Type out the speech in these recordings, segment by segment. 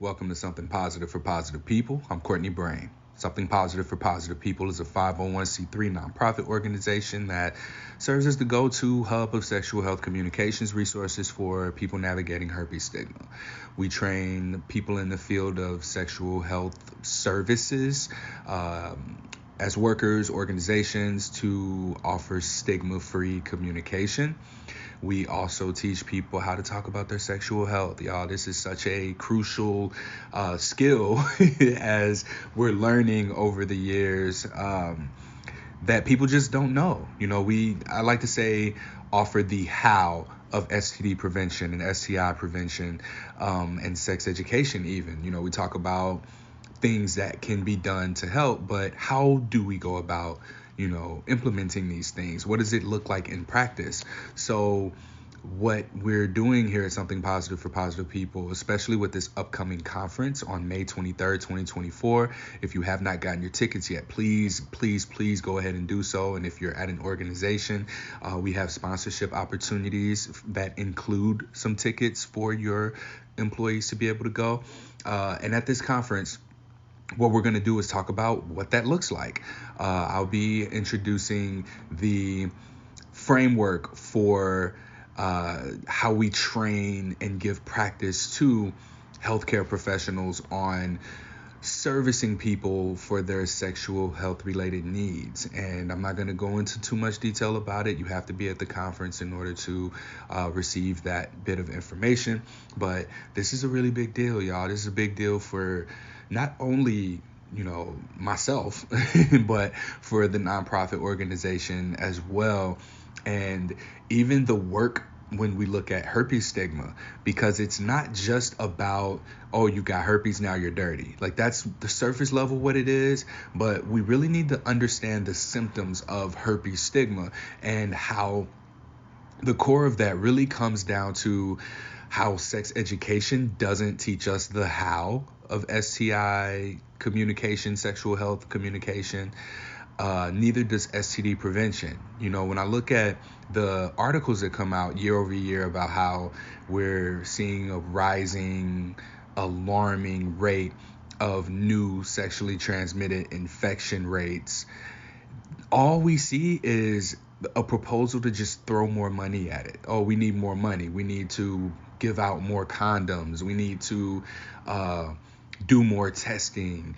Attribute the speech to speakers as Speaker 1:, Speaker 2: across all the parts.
Speaker 1: Welcome to Something Positive for Positive People. I'm Courtney Brain. Something Positive for Positive People is a 501c3 nonprofit organization that serves as the go-to hub of sexual health communications resources for people navigating herpes stigma. We train people in the field of sexual health services as workers, organizations to offer stigma-free communication. We also teach people how to talk about their sexual health. Y'all, this is such a crucial skill as we're learning over the years that people just don't know. I like to say offer the how of STD prevention and STI prevention and sex education even. We talk about things that can be done to help, but how do we go about implementing these things? What does it look like in practice? So what we're doing here is Something Positive for Positive People, especially with this upcoming conference on May 23rd, 2024. If you have not gotten your tickets yet, please go ahead and do so. And if you're at an organization, we have sponsorship opportunities that include some tickets for your employees to be able to go. And at this conference, what we're going to do is talk about what that looks like. I'll be introducing the framework for how we train and give practice to healthcare professionals on servicing people for their sexual health related needs. And I'm not going to go into too much detail about it. You have to be at the conference in order to receive that bit of information. But this is a really big deal, y'all. This is a big deal for not only myself, but for the nonprofit organization as well. And even the work when we look at herpes stigma, because it's not just about, oh, you got herpes, now you're dirty. Like, that's the surface level what it is, but we really need to understand the symptoms of herpes stigma and how the core of that really comes down to how sex education doesn't teach us the how of STI communication, sexual health communication. Neither does STD prevention. When I look at the articles that come out year over year about how we're seeing a rising, alarming rate of new sexually transmitted infection rates, all we see is a proposal to just throw more money at it. Oh, we need more money. We need to give out more condoms. We need to do more testing.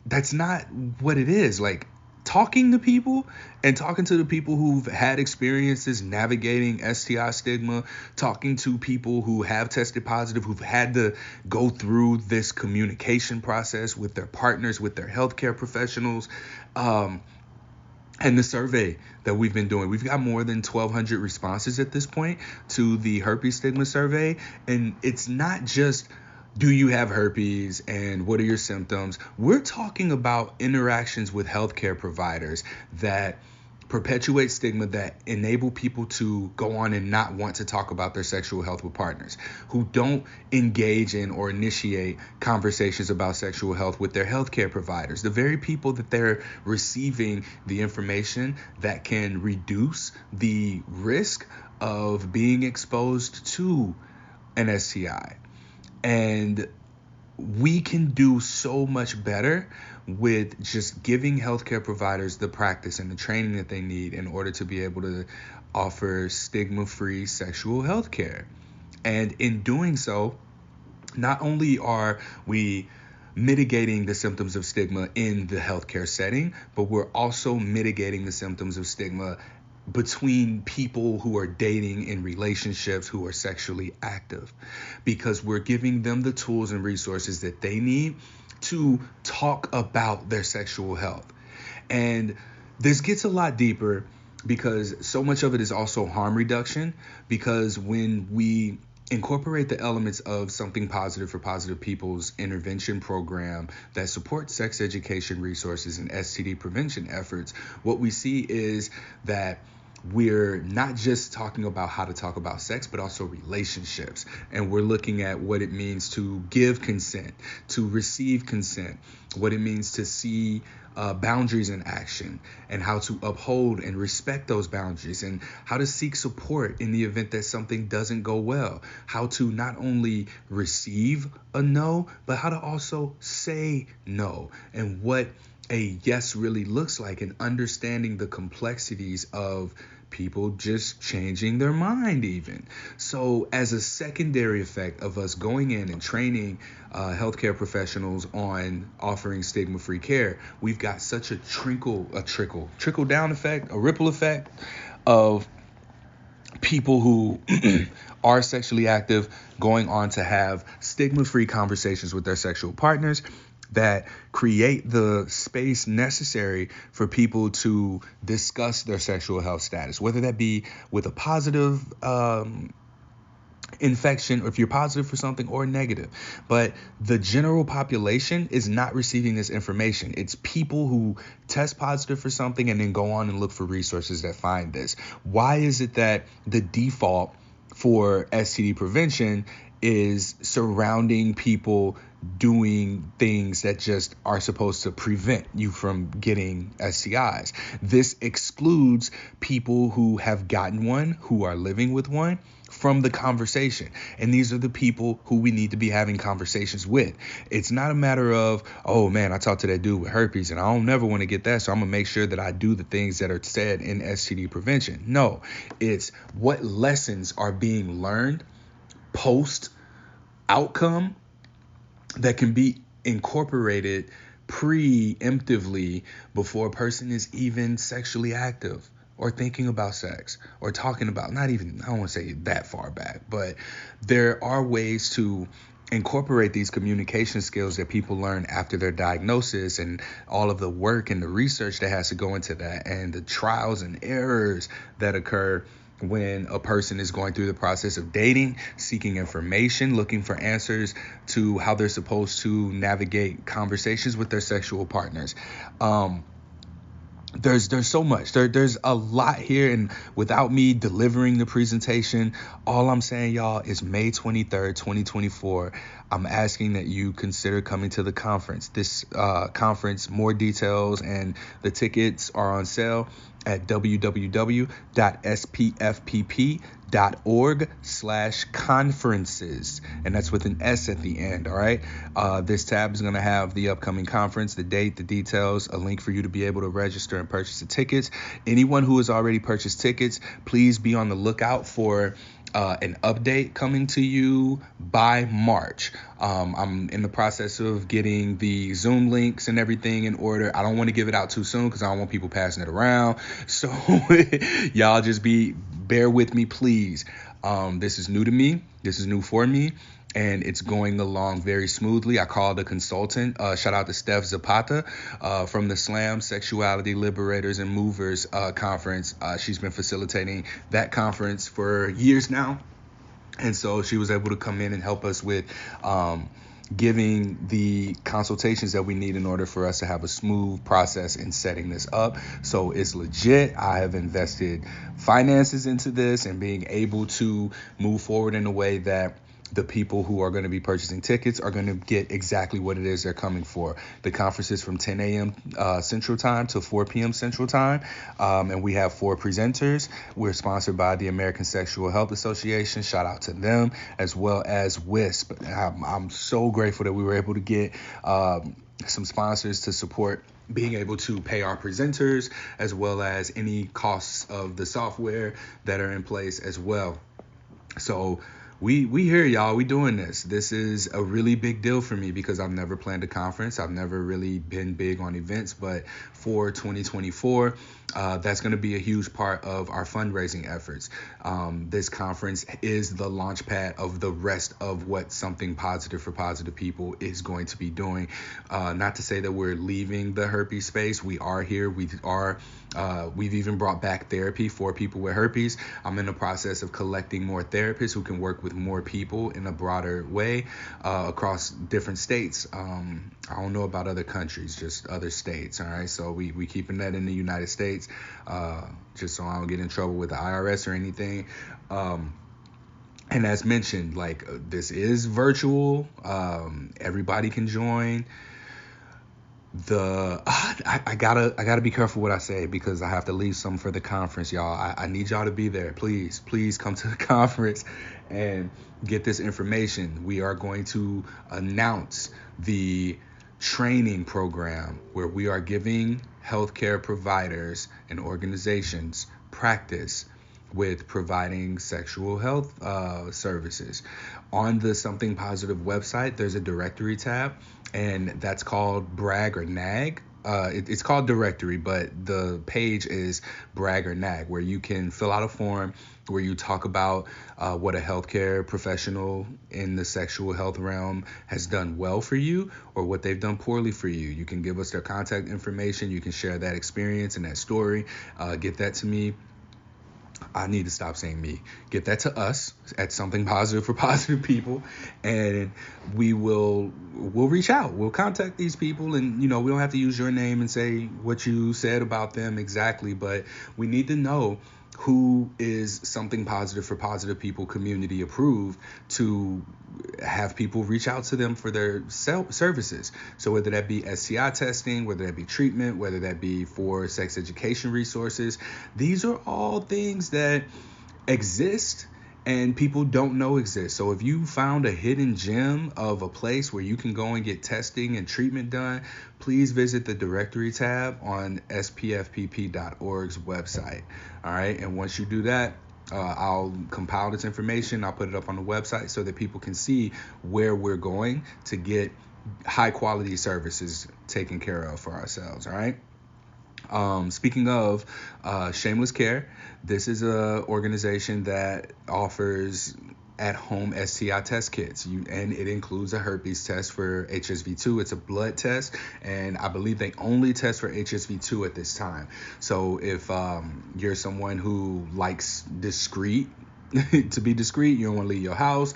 Speaker 1: That's not what it is. Like, talking to people and talking to the people who've had experiences navigating STI stigma, talking to people who have tested positive, who've had to go through this communication process with their partners, with their healthcare professionals, and the survey that we've been doing. We've got more than 1,200 responses at this point to the herpes stigma survey. And it's not just, do you have herpes and what are your symptoms? We're talking about interactions with healthcare providers that perpetuate stigma, that enable people to go on and not want to talk about their sexual health with partners, who don't engage in or initiate conversations about sexual health with their healthcare providers, the very people that they're receiving the information that can reduce the risk of being exposed to an STI. And we can do so much better with just giving healthcare providers the practice and the training that they need in order to be able to offer stigma-free sexual health care. And in doing so, not only are we mitigating the symptoms of stigma in the healthcare setting, but we're also mitigating the symptoms of stigma between people who are dating in relationships who are sexually active, because we're giving them the tools and resources that they need to talk about their sexual health. And this gets a lot deeper because so much of it is also harm reduction, because when we incorporate the elements of Something Positive for Positive People's intervention program that supports sex education resources and STD prevention efforts, what we see is that we're not just talking about how to talk about sex, but also relationships. And we're looking at what it means to give consent, to receive consent, what it means to see boundaries in action, and how to uphold and respect those boundaries, and how to seek support in the event that something doesn't go well, how to not only receive a no, but how to also say no, and what a yes really looks like, and understanding the complexities of people just changing their mind even. So as a secondary effect of us going in and training healthcare professionals on offering stigma-free care, we've got such a trickle down effect, a ripple effect of people who are sexually active going on to have stigma-free conversations with their sexual partners that create the space necessary for people to discuss their sexual health status, whether that be with a positive infection, or if you're positive for something, or negative. But the general population is not receiving this information. It's people who test positive for something and then go on and look for resources that find this. Why is it that the default for STD prevention is surrounding people doing things that just are supposed to prevent you from getting STIs? This excludes people who have gotten one, who are living with one, from the conversation. And these are the people who we need to be having conversations with. It's not a matter of, oh man, I talked to that dude with herpes and I don't never want to get that, so I'm gonna make sure that I do the things that are said in STD prevention. No, it's what lessons are being learned post outcome that can be incorporated preemptively before a person is even sexually active or thinking about sex or talking about, not even, I don't want to say that far back, but there are ways to incorporate these communication skills that people learn after their diagnosis, and all of the work and the research that has to go into that, and the trials and errors that occur when a person is going through the process of dating, seeking information, looking for answers to how they're supposed to navigate conversations with their sexual partners. There's so much. There's a lot here, and without me delivering the presentation, all I'm saying, y'all, is May 23rd, 2024. I'm asking that you consider coming to the conference. This conference, more details and the tickets are on sale at www.spffpp.org/conferences, and that's with an S at the end. All right. This tab is going to have the upcoming conference, the date, the details, a link for you to be able to register and purchase the tickets. Anyone who has already purchased tickets, please be on the lookout for an update coming to you by March. I'm in the process of getting the Zoom links and everything in order. I don't want to give it out too soon because I don't want people passing it around. So y'all just bear with me, please. This is new to me. This is new for me. And it's going along very smoothly. I called a consultant. Shout out to Steph Zapata from the SLAM Sexuality Liberators and Movers conference. She's been facilitating that conference for years now. And so she was able to come in and help us with giving the consultations that we need in order for us to have a smooth process in setting this up. So it's legit. I have invested finances into this and being able to move forward in a way that the people who are going to be purchasing tickets are going to get exactly what it is they're coming for. The conference is from 10 a.m. Central Time to 4 p.m. Central Time, and we have 4 presenters. We're sponsored by the American Sexual Health Association. Shout out to them, as well as WISP. I'm so grateful that we were able to get some sponsors to support being able to pay our presenters, as well as any costs of the software that are in place as well. So we here, y'all. We doing this. This is a really big deal for me because I've never planned a conference. I've never really been big on events, but for 2024, that's going to be a huge part of our fundraising efforts. This conference is the launch pad of the rest of what Something Positive for Positive People is going to be doing. Not to say that we're leaving the herpes space. We are here. We've even brought back therapy for people with herpes. I'm in the process of collecting more therapists who can work with more people in a broader way across different states. I don't know about other countries, just other states. All right. So we keeping that in the United States. grades, just so I don't get in trouble with the IRS or anything. And as mentioned, like, this is virtual. Everybody can join. I gotta be careful what I say, because I have to leave some for the conference, y'all. I need y'all to be there. Please come to the conference and get this information. We are going to announce the training program where we are giving healthcare providers and organizations practice with providing sexual health services. On the Something Positive website, there's a directory tab, and that's called Brag or Nag. It's called Directory, but the page is Brag or Nag, where you can fill out a form where you talk about what a healthcare professional in the sexual health realm has done well for you, or what they've done poorly for you. You can give us their contact information. You can share that experience and that story. Get that to me. I need to stop saying me. Get that to us at Something Positive for Positive People, and we'll reach out. We'll contact these people, and we don't have to use your name and say what you said about them exactly, but we need to know who is Something Positive for Positive People community approved to have people reach out to them for their services. So whether that be STI testing, whether that be treatment, whether that be for sex education resources, these are all things that exist and people don't know exist. So if you found a hidden gem of a place where you can go and get testing and treatment done, please visit the directory tab on SPFPP.org's website. All right. And once you do that, I'll compile this information. I'll put it up on the website so that people can see where we're going to get high quality services taken care of for ourselves. All right. Speaking of Shameless Care, this is a organization that offers at-home STI test kits, and it includes a herpes test for HSV2. It's a blood test, and I believe they only test for HSV2 at this time. So if you're someone who likes to be discreet, you don't want to leave your house,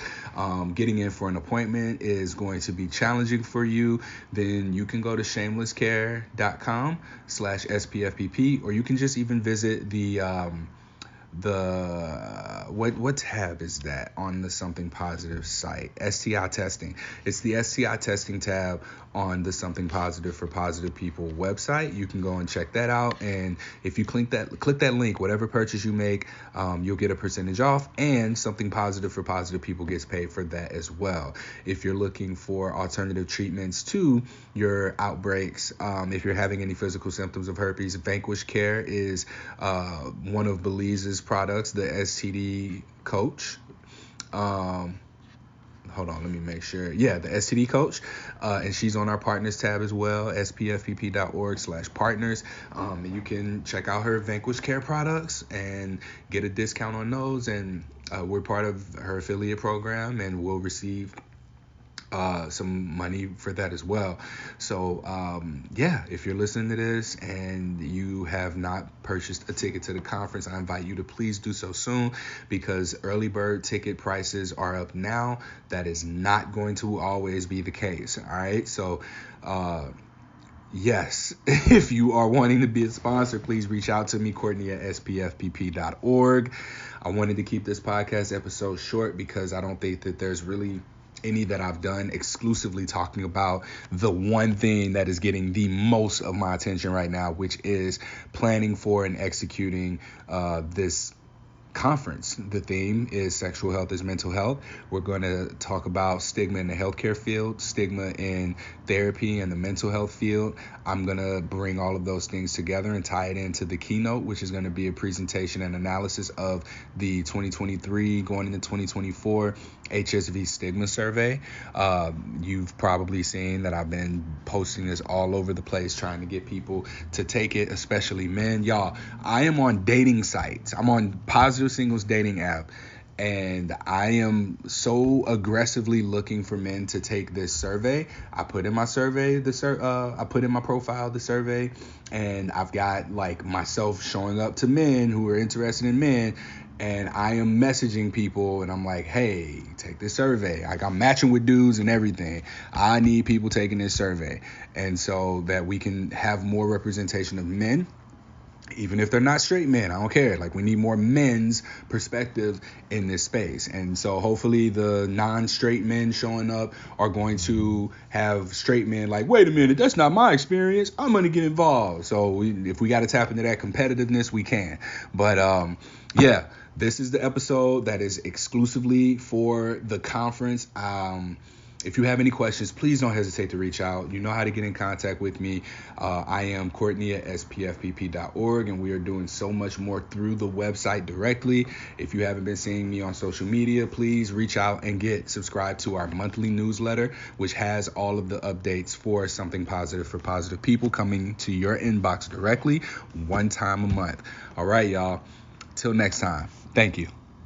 Speaker 1: getting in for an appointment is going to be challenging for you, then you can go to shamelesscare.com/SPFPP, or you can just even visit the what tab is that on the Something Positive site? STI testing. It's the STI testing tab on the Something Positive for Positive People website. You can go and check that out, and if you click that link, whatever purchase you make, you'll get a percentage off, and Something Positive for Positive People gets paid for that as well. If you're looking for alternative treatments to your outbreaks, if you're having any physical symptoms of herpes, Vanquish Care is one of Belize's products, the STD Coach. Hold on, let me make sure. Yeah, the STD Coach, and she's on our partners tab as well, spfpp.org/partners. And you can check out her Vanquish Care products and get a discount on those, and we're part of her affiliate program, and we'll receive some money for that as well. So if you're listening to this and you have not purchased a ticket to the conference, I invite you to please do so soon, because early bird ticket prices are up now. That is not going to always be the case. All right. So yes, if you are wanting to be a sponsor, please reach out to me, Courtney at spfpp.org. I wanted to keep this podcast episode short because I don't think that there's really any that I've done exclusively talking about the one thing that is getting the most of my attention right now, which is planning for and executing this conference. The theme is Sexual Health is Mental Health. We're going to talk about stigma in the healthcare field, stigma in therapy and the mental health field. I'm going to bring all of those things together and tie it into the keynote, which is going to be a presentation and analysis of the 2023 going into 2024 HSV stigma survey. You've probably seen that I've been posting this all over the place, trying to get people to take it, especially men. Y'all, I am on dating sites. I'm on Positive Singles dating app, and I am so aggressively looking for men to take this survey. I put in my survey, I put in my profile the survey, and I've got like myself showing up to men who are interested in men, and I am messaging people, and I'm like, hey, take this survey. Like, I'm matching with dudes and everything. I need people taking this survey, and so that we can have more representation of men Even if they're not straight men, I don't care. Like, we need more men's perspective in this space. And so hopefully the non-straight men showing up are going to have straight men like, wait a minute, that's not my experience. I'm going to get involved. So if we got to tap into that competitiveness, we can. But yeah, this is the episode that is exclusively for the conference. If you have any questions, please don't hesitate to reach out. You know how to get in contact with me. I am Courtney at SPFPP.org, and we are doing so much more through the website directly. If you haven't been seeing me on social media, please reach out and get subscribed to our monthly newsletter, which has all of the updates for Something Positive for Positive People coming to your inbox directly 1 time a month. All right, y'all. Till next time. Thank you.